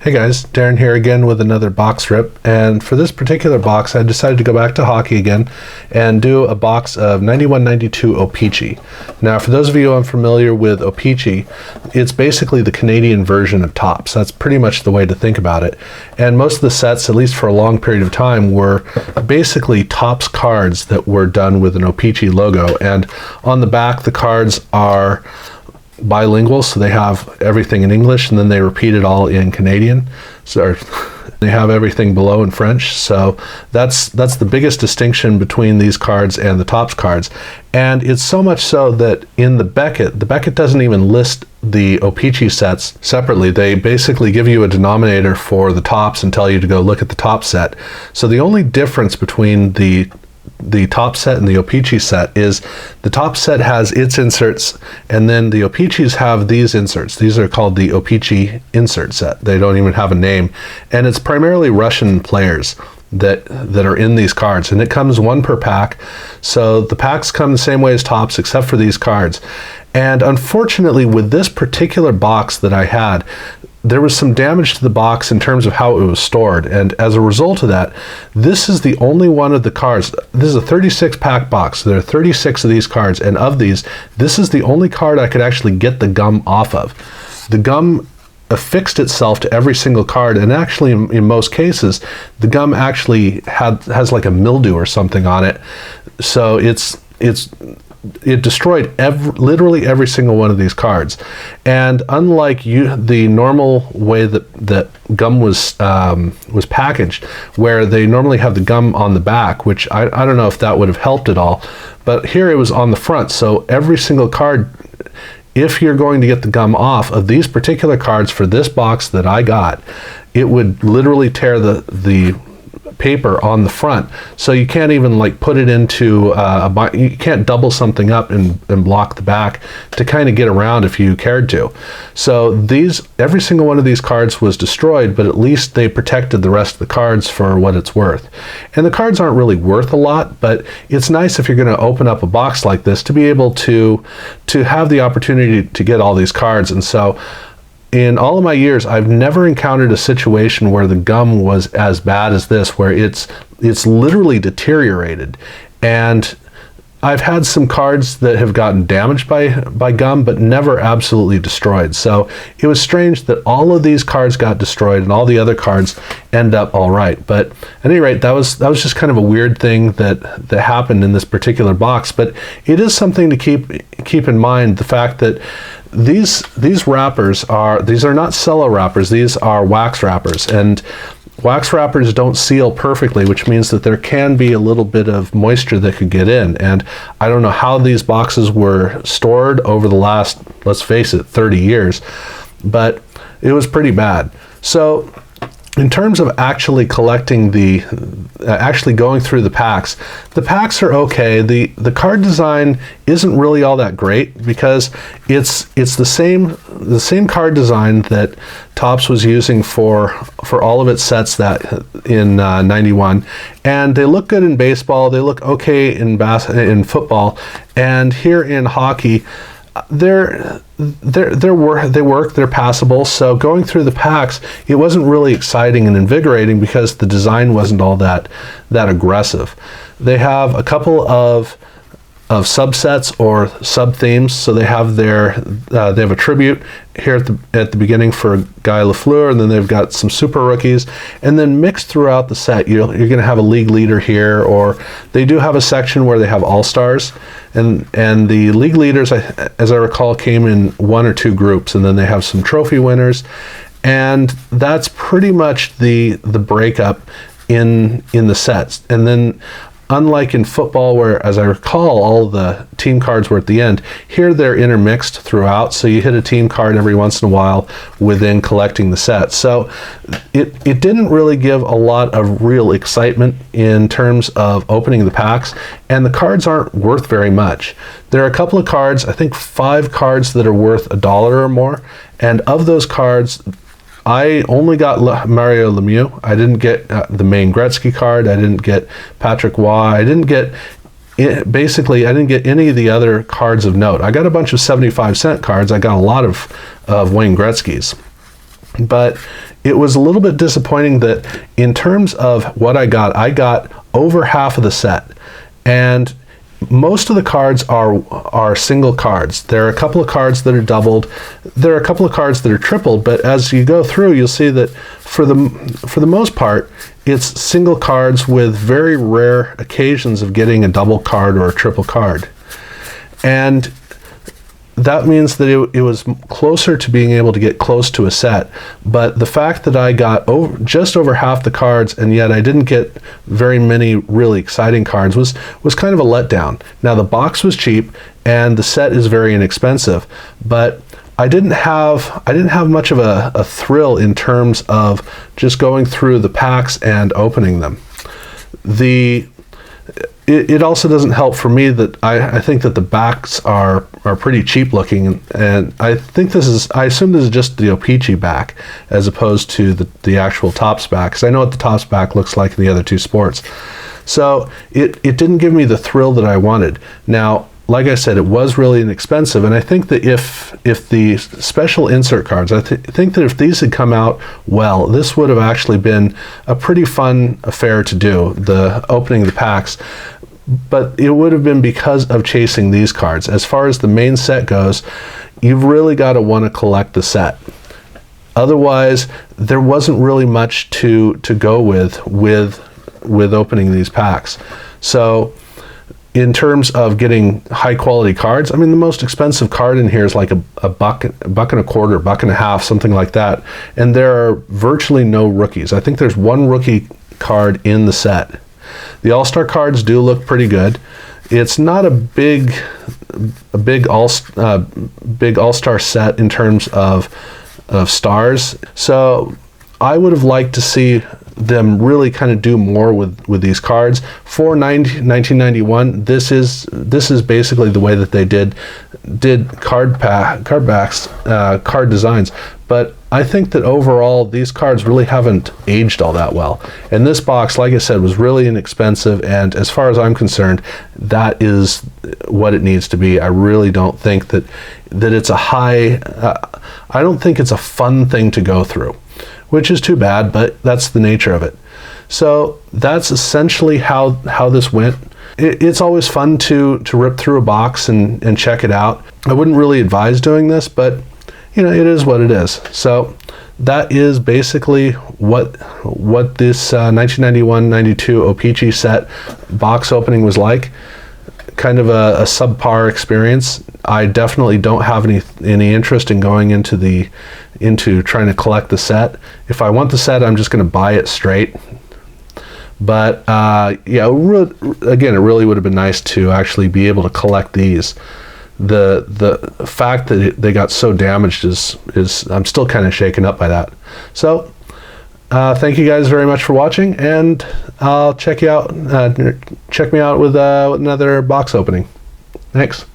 Hey guys, Darren here again with another box rip, and for this particular box I decided to go back to hockey again and do a box of 91-92 Opee-Chee. Now for those of you unfamiliar with Opee-Chee, it's basically the Canadian version of Topps. That's pretty much the way to think about it. And most of the sets, at least for a long period of time, were basically Topps cards that were done with an Opee-Chee logo, and on the back the cards are bilingual, so they have everything in English and then they repeat it all in Canadian. So they have everything below in French. So that's the biggest distinction between these cards and the Topps cards. And it's so much so that in the Beckett doesn't even list the Opee-Chee sets separately. They basically give you a denominator for the Topps and tell you to go look at the Topps set. So the only difference between the Topps set and the Opee-Chee set is the Topps set has its inserts, and then the Opee-Chees have these inserts. These are called the Opee-Chee insert set. They don't even have a name, and it's primarily Russian players that are in these cards, and it comes one per pack. So the packs come the same way as Topps except for these cards. And unfortunately with this particular box that I had, there was some damage to the box in terms of how it was stored, and as a result of that, this is the only one of the cards. This is a 36 pack box. There are 36 of these cards, and of these, this is the only card I could actually get the gum off of. The gum affixed itself to every single card, and actually in most cases the gum actually has like a mildew or something on it, so it destroyed literally every single one of these cards. And unlike the normal way that gum was packaged, where they normally have the gum on the back, which I don't know if that would have helped at all, but here it was on the front. So every single card, if you're going to get the gum off of these particular cards for this box that I got, it would literally tear the paper on the front, so you can't even like put it into you can't double something up and block the back to kind of get around if you cared to. So every single one of these cards was destroyed, but at least they protected the rest of the cards for what it's worth. And the cards aren't really worth a lot, but it's nice if you're going to open up a box like this to be able to have the opportunity to get all these cards. And so in all of my years, I've never encountered a situation where the gum was as bad as this, where it's literally deteriorated. And I've had some cards that have gotten damaged by gum, but never absolutely destroyed. So it was strange that all of these cards got destroyed and all the other cards end up all right. But at any rate, that was just kind of a weird thing that happened in this particular box. But it is something to keep in mind, the fact that these wrappers are not cello wrappers, these are wax wrappers, and wax wrappers don't seal perfectly, which means that there can be a little bit of moisture that could get in. And I don't know how these boxes were stored over the last, let's face it, 30 years, but it was pretty bad. So in terms of actually collecting actually going through the packs are okay. The card design isn't really all that great, because it's the same card design that Topps was using for all of its sets that in 91, and they look good in baseball, they look okay in football, and here in hockey they work, they're passable. So going through the packs, it wasn't really exciting and invigorating because the design wasn't all that aggressive. They have a couple of subsets or sub themes. So they have they have a tribute here at the beginning for Guy Lafleur, and then they've got some super rookies, and then mixed throughout the set you're going to have a league leader here, or they do have a section where they have all-stars, and the league leaders, as I recall, came in one or two groups, and then they have some trophy winners, and that's pretty much the breakup in the sets. And then unlike in football, where, as I recall, all the team cards were at the end, here they're intermixed throughout, so you hit a team card every once in a while within collecting the set. So it didn't really give a lot of real excitement in terms of opening the packs, and the cards aren't worth very much. There are a couple of cards, I think 5 cards, that are worth $1 or more, and of those cards, I only got Mario Lemieux. I didn't get the main Gretzky card. I didn't get Patrick Waugh. I didn't get any of the other cards of note. I got a bunch of 75-cent cards. I got a lot of Wayne Gretzky's. But it was a little bit disappointing that in terms of what I got over half of the set. And most of the cards are single cards. There are a couple of cards that are doubled. There are a couple of cards that are tripled, but as you go through, you'll see that for the most part, it's single cards with very rare occasions of getting a double card or a triple card. And that means that it was closer to being able to get close to a set. But the fact that I got just over half the cards, and yet I didn't get very many really exciting cards, was kind of a letdown. Now, the box was cheap, and the set is very inexpensive, but I didn't have much of a thrill in terms of just going through the packs and opening them. It also doesn't help for me that I think that the backs are pretty cheap looking, and I assume this is just the Opee-Chee back as opposed to the actual Topps back, because I know what the Topps back looks like in the other two sports. So it didn't give me the thrill that I wanted. Now, like I said, it was really inexpensive, and I think that if the special insert cards, I think that if these had come out well, this would have actually been a pretty fun affair to do, the opening of the packs. But it would have been because of chasing these cards. As far as the main set goes, you've really got to want to collect the set. Otherwise, there wasn't really much to go with opening these packs. So in terms of getting high quality cards, I mean, the most expensive card in here is like a buck and a quarter, buck and a half, something like that. And there are virtually no rookies. I think there's one rookie card in the set. The All-Star cards do look pretty good. It's not a big All-Star set in terms of stars. So I would have liked to see them really kind of do more with these cards. For 1991, this is basically the way that they did card designs. But I think that overall these cards really haven't aged all that well. And this box, like I said, was really inexpensive, and as far as I'm concerned, that is what it needs to be. I really don't think that it's a high, I don't think it's a fun thing to go through, which is too bad, but that's the nature of it. So that's essentially how this went. It's always fun to rip through a box and check it out. I wouldn't really advise doing this, but you know, it is what it is. So that is basically what this 1991-92 Opee-Chee set box opening was like. Kind of a subpar experience. I definitely don't have any interest in going into trying to collect the set. If I want the set, I'm just going to buy it straight. But yeah, again, it really would have been nice to actually be able to collect these. The fact that they got so damaged is I'm still kind of shaken up by that. So thank you guys very much for watching, and I'll check me out with another box opening. Thanks.